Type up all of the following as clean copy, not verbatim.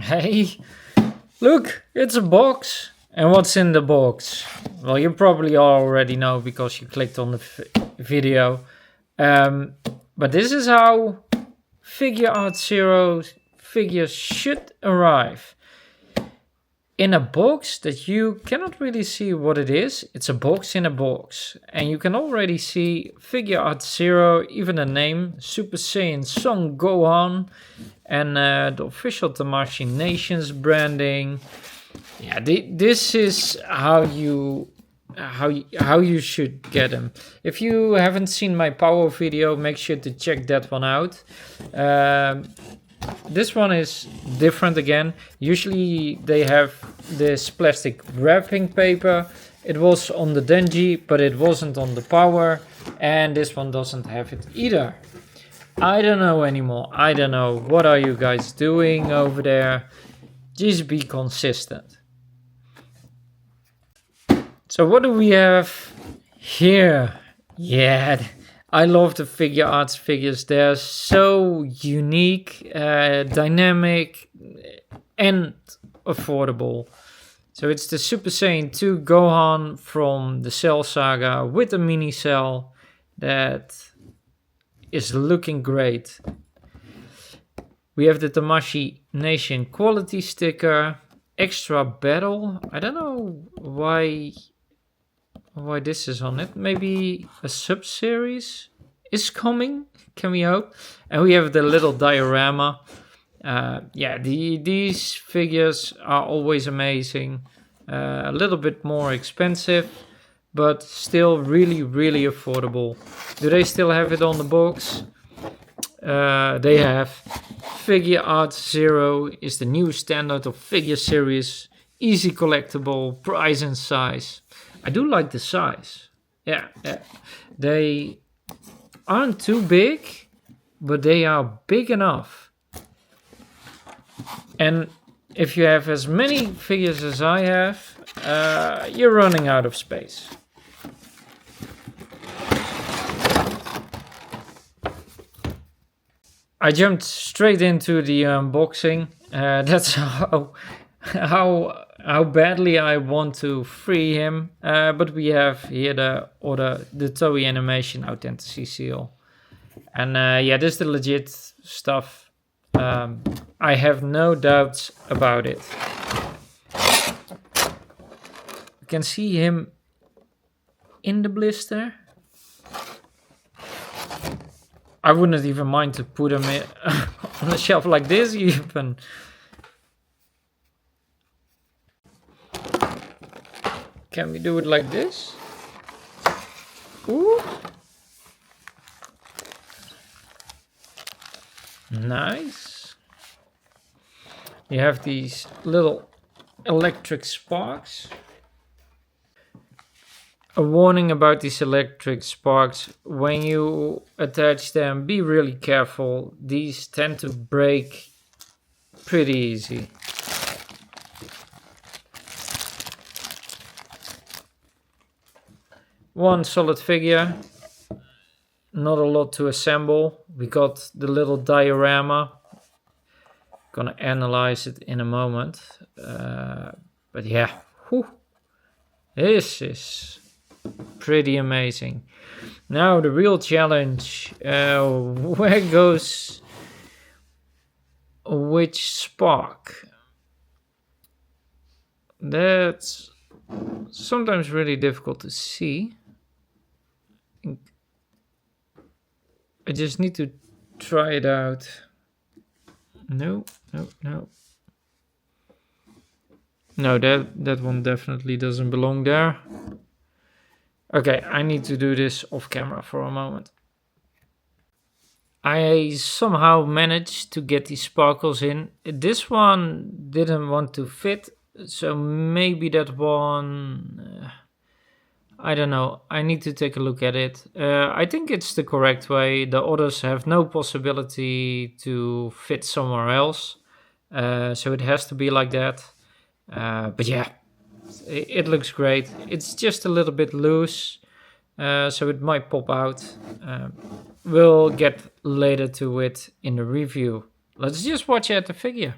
Hey, look, it's a box. And what's in the box? Well, you probably already know because you clicked on the video. But this is how FiguartsZERO figures should arrive. In a box that you cannot really see what it is. It's a box in a box. And you can already see FiguartsZERO, even the name, Super Saiyan Son Gohan. And the official Tamashii Nations branding. Yeah, this is how you should get them. If you haven't seen my power video, make sure to check that one out. This one is different again. Usually they have this plastic wrapping paper. It was on the Denji, but it wasn't on the power. And this one doesn't have it either. I don't know anymore. I don't know. What are you guys doing over there? Just be consistent. So what do we have here? Yeah, I love the Figuarts figures. They're so unique, dynamic, and affordable. So it's the Super Saiyan 2 Gohan from the Cell Saga with a mini cell that is looking great. We have the Tamashii Nation quality sticker, extra battle. I don't know why this is on it. Maybe a sub-series is coming, can we hope? And we have the little diorama. These figures are always amazing. A little bit more expensive, but still really, really affordable. Do they still have it on the box? They have. FiguartsZERO is the new standard of figure series. Easy collectible, price and size. I do like the size. Yeah. They aren't too big, but they are big enough. And if you have as many figures as I have, you're running out of space. I jumped straight into the unboxing. That's how badly I want to free him. But we have here the Toei Animation Authenticity Seal. And this is the legit stuff. I have no doubts about it. You can see him in the blister. I wouldn't even mind to put him on a shelf like this even. Can we do it like this? Ooh. Nice. You have these little electric sparks. A warning about these electric sparks. When you attach them, be really careful. These tend to break pretty easy. One solid figure. Not a lot to assemble. We got the little diorama. Gonna analyze it in a moment. But yeah, this is pretty amazing. Now the real challenge. Where goes which spark? That's sometimes really difficult to see. I just need to try it out. No. No, that one definitely doesn't belong there. Okay, I need to do this off camera for a moment. I somehow managed to get these sparkles in. This one didn't want to fit, so maybe that one... I don't know. I need to take a look at it. I think it's the correct way. The others have no possibility to fit somewhere else. So it has to be like that. But yeah, it looks great. It's just a little bit loose. So it might pop out. We'll get later to it in the review. Let's just watch at the figure.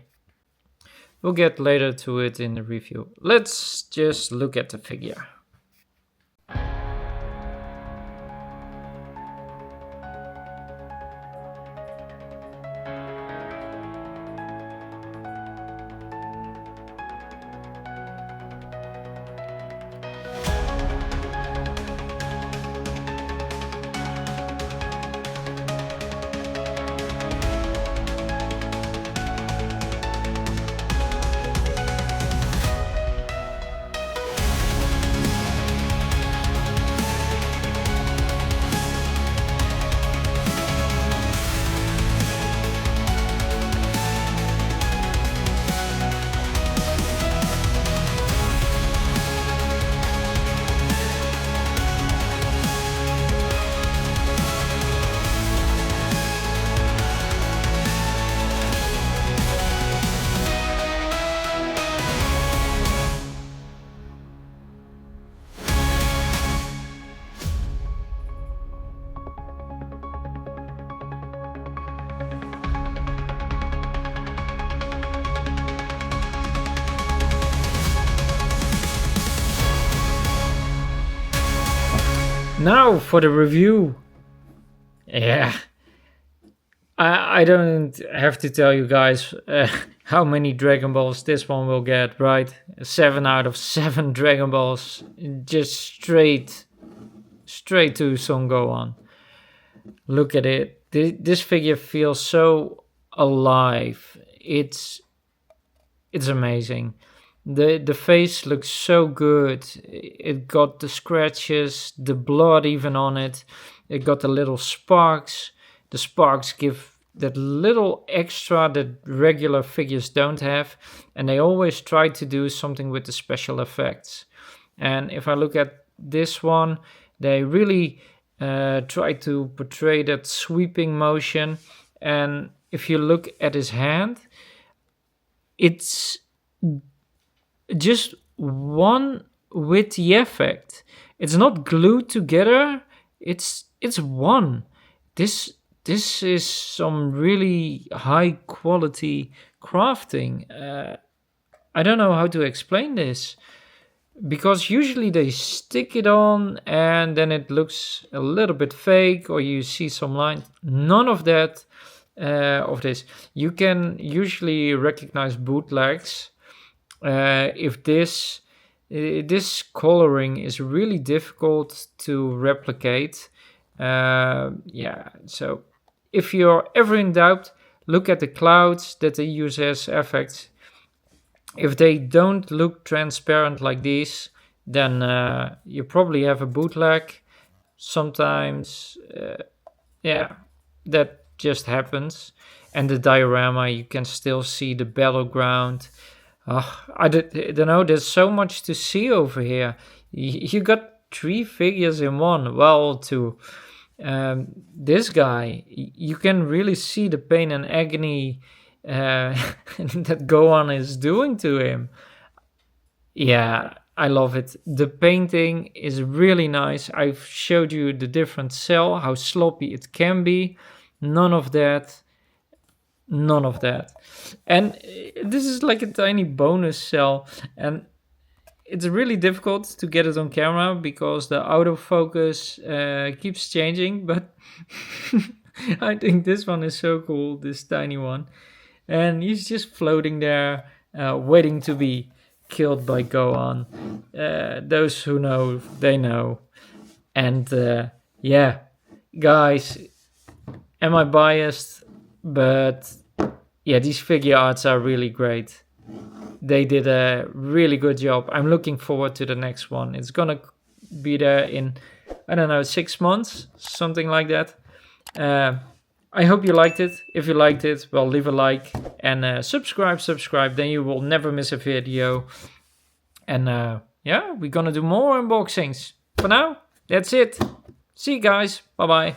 we'll get later to it in the review. Let's just look at the figure. Now for the review. Yeah, I don't have to tell you guys how many Dragon Balls this one will get, right? 7 out of 7 Dragon Balls, just straight to Son Gohan. Look at it. This figure feels so alive. It's amazing. The face looks so good. It got the scratches, the blood even on it. It got the little sparks. The sparks give that little extra that regular figures don't have. And they always try to do something with the special effects. And if I look at this one, they really try to portray that sweeping motion. And if you look at his hand, it's just one with the effect. It's not glued together. It's one. This is some really high quality crafting. I don't know how to explain this, because usually they stick it on and then it looks a little bit fake, or you see some lines. None of that of this. You can usually recognize bootlegs. If this coloring is really difficult to replicate. Yeah, so if you're ever in doubt, look at the clouds that they use as effects. If they don't look transparent like these, then you probably have a bootleg. Sometimes, yeah, that just happens. And the diorama, you can still see the battleground. I don't know, there's so much to see over here. You got 3 figures in one. Well, 2. This guy, you can really see the pain and agony that Gohan is doing to him. Yeah, I love it. The painting is really nice. I've showed you the different cell, how sloppy it can be. None of that. And this is like a tiny bonus cell, and it's really difficult to get it on camera because the autofocus keeps changing, but I think this one is so cool, this tiny one. And he's just floating there, waiting to be killed by Gohan. Those who know, they know. And yeah, guys, am I biased? But yeah, these figure arts are really great. They did a really good job. I'm looking forward to the next one. It's gonna be there in, I don't know, 6 months, something like that. I hope you liked it. If you liked it, well, leave a like and subscribe. Then you will never miss a video. And yeah, we're gonna do more unboxings. For now, that's it. See you guys. Bye-bye.